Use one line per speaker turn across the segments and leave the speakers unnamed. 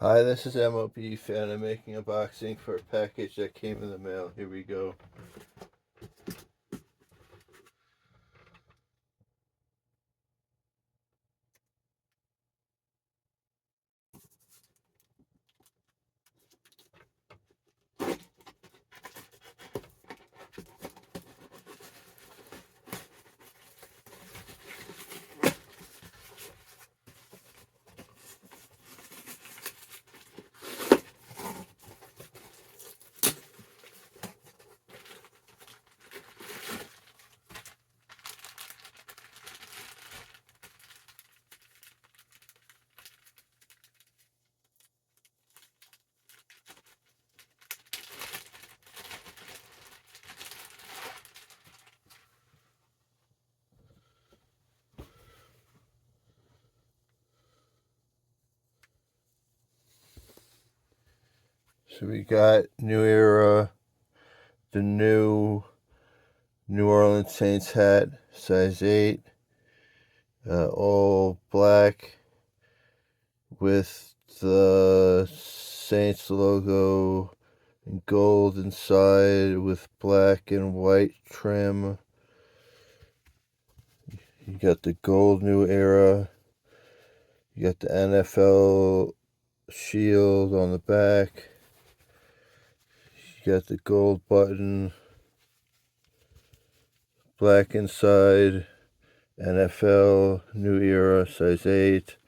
Hi, this is MLB fan. I'm making a boxing for a package that came in the mail. Here we go. So we got New Era, the new New Orleans Saints hat, size 8, all black with the Saints logo in gold inside with black and white trim. You got the gold New Era. You got the NFL shield on the back. You got the gold button, black inside, NFL, New Era, size 8,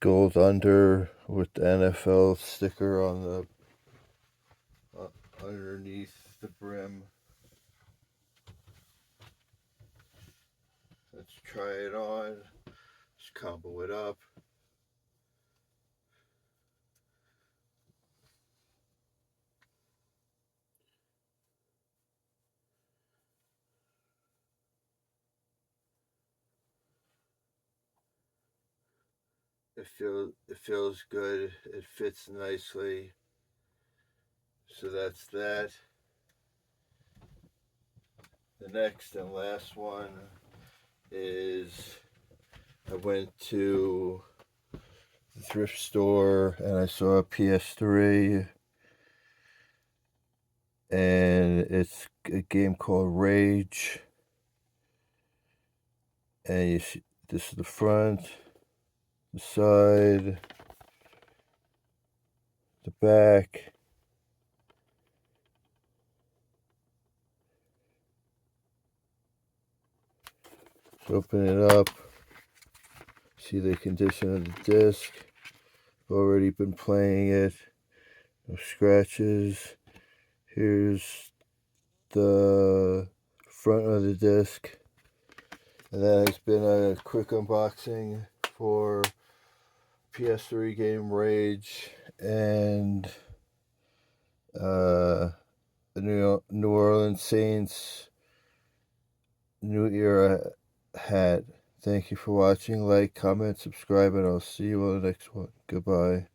gold under with the NFL sticker on the underneath the brim. Let's try it on. Just combo it up. It feels good. It fits nicely. So that's that. The next and last one is I went to the thrift store and I saw a ps3, and it's a game called Rage. And you see, this is the front, the side, the back. So open it up. See the condition of the disc. Already been playing it. No scratches. Here's the front of the disc. And that has been a quick unboxing for PS3 game Rage and the New Orleans Saints New Era hat. Thank you for watching. Like, comment, subscribe, and I'll see you on the next one. Goodbye.